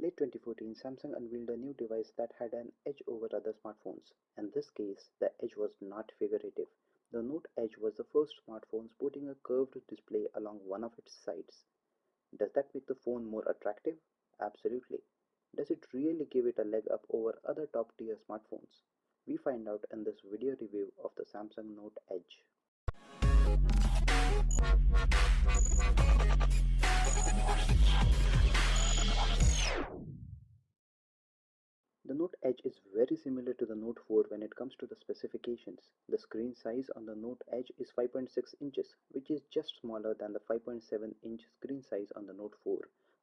Late 2014, Samsung unveiled a new device that had an edge over other smartphones. In this case, the edge was not figurative. The Note Edge was the first smartphone sporting a curved display along one of its sides. Does that make the phone more attractive? Absolutely. Does it really give it a leg up over other top tier smartphones? We find out in this video review of the Samsung Note Edge. The Note Edge is very similar to the Note 4 when it comes to the specifications. The screen size on the Note Edge is 5.6 inches, which is just smaller than the 5.7-inch screen size on the Note 4.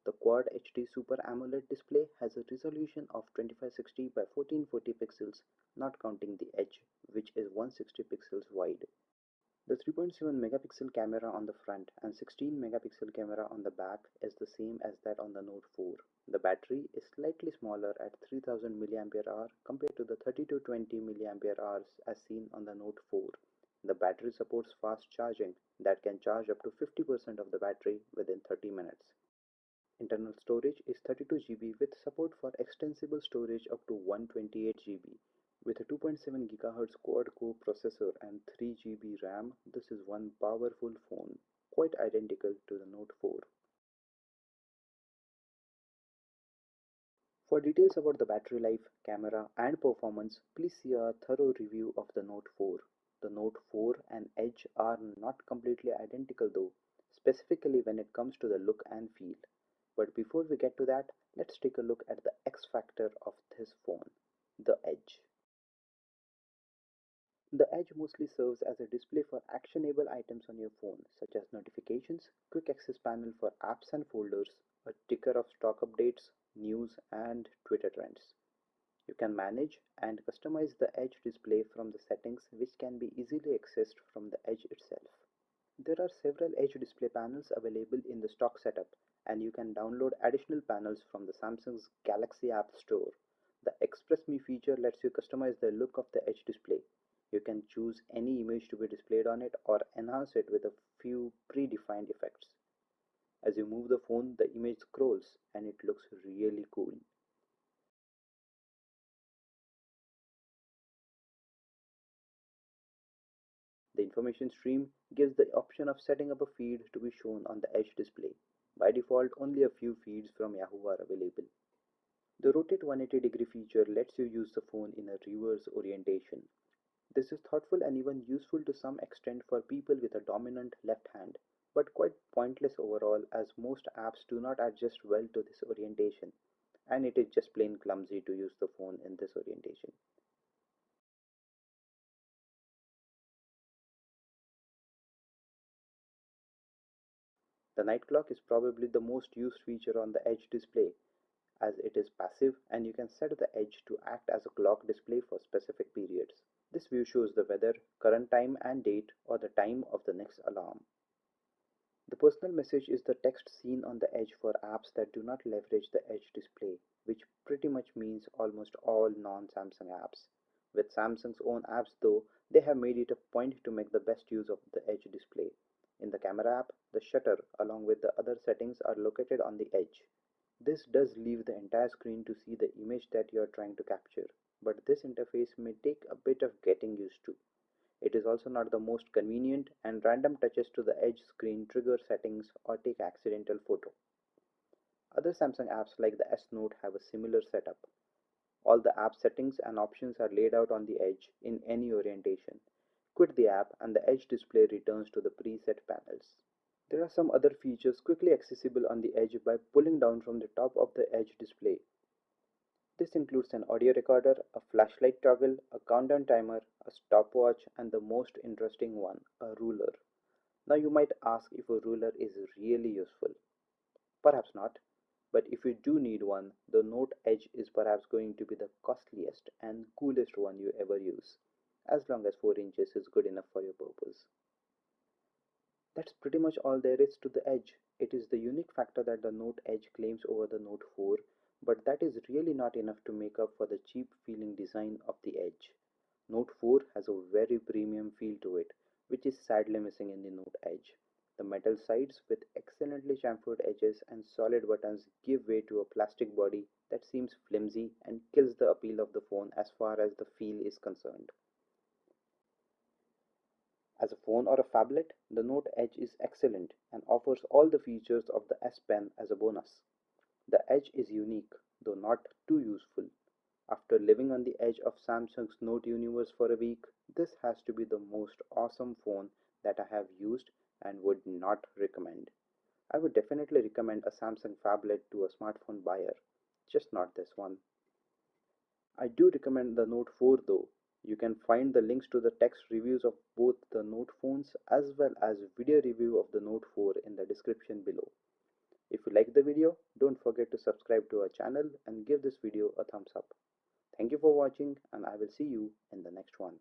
The Quad HD Super AMOLED display has a resolution of 2560 by 1440 pixels, not counting the Edge, which is 160 pixels wide. The 3.7 megapixel camera on the front and 16 megapixel camera on the back is the same as that on the Note 4. The battery is slightly smaller at 3000 mAh compared to the 3220 mAh as seen on the Note 4. The battery supports fast charging that can charge up to 50% of the battery within 30 minutes. Internal storage is 32 GB with support for extensible storage up to 128 GB. With a 2.7 GHz quad-core processor and 3 GB RAM, this is one powerful phone, quite identical to the Note 4. For details about the battery life, camera, and performance, please see a thorough review of the Note 4. The Note 4 and Edge are not completely identical though, specifically when it comes to the look and feel. But before we get to that, let's take a look at the X factor of this phone, the Edge. The Edge mostly serves as a display for actionable items on your phone, such as notifications, quick access panel for apps and folders, a ticker of stock updates, news, and Twitter trends. You can manage and customize the Edge display from the settings, which can be easily accessed from the Edge itself. There are several Edge display panels available in the stock setup, and you can download additional panels from the Samsung's Galaxy App Store. The Express Me feature lets you customize the look of the Edge display. You can choose any image to be displayed on it or enhance it with a few predefined effects. As you move the phone, the image scrolls and it looks really cool. The information stream gives the option of setting up a feed to be shown on the Edge display. By default, only a few feeds from Yahoo are available. The Rotate 180-degree feature lets you use the phone in a reverse orientation. This is thoughtful and even useful to some extent for people with a dominant left hand, but quite pointless overall as most apps do not adjust well to this orientation, and it is just plain clumsy to use the phone in this orientation. The night clock is probably the most used feature on the Edge display, as it is passive and you can set the Edge to act as a clock display for specific periods. This view shows the weather, current time and date, or the time of the next alarm. The personal message is the text seen on the Edge for apps that do not leverage the Edge display, which pretty much means almost all non-Samsung apps. With Samsung's own apps though, they have made it a point to make the best use of the Edge display. In the camera app, the shutter along with the other settings are located on the Edge. This does leave the entire screen to see the image that you are trying to capture, but this interface may take a bit of getting used to. It is also not the most convenient, and random touches to the Edge screen trigger settings or take accidental photo. Other Samsung apps like the S Note have a similar setup. All the app settings and options are laid out on the Edge in any orientation. Quit the app and the Edge display returns to the preset panels. There are some other features quickly accessible on the Edge by pulling down from the top of the Edge display. This includes an audio recorder, a flashlight toggle, a countdown timer, a stopwatch, and the most interesting one, a ruler. Now you might ask if a ruler is really useful. Perhaps not, but if you do need one, the Note Edge is perhaps going to be the costliest and coolest one you ever use, as long as 4 inches is good enough for your purpose. That's pretty much all there is to the Edge. It is the unique factor that the Note Edge claims over the Note 4, but that is really not enough to make up for the cheap feeling design of the Edge. Note 4 has a very premium feel to it, which is sadly missing in the Note Edge. The metal sides with excellently chamfered edges and solid buttons give way to a plastic body that seems flimsy and kills the appeal of the phone as far as the feel is concerned. As a phone or a phablet, the Note Edge is excellent and offers all the features of the S Pen as a bonus. The Edge is unique, though not too useful. After living on the edge of Samsung's Note universe for a week, this has to be the most awesome phone that I have used and would not recommend. I would definitely recommend a Samsung phablet to a smartphone buyer, just not this one. I do recommend the Note 4 though. You can find the links to the text reviews of both the Note phones as well as video review of the Note 4 in the description below. If you like the video, don't forget to subscribe to our channel and give this video a thumbs up. Thank you for watching and I will see you in the next one.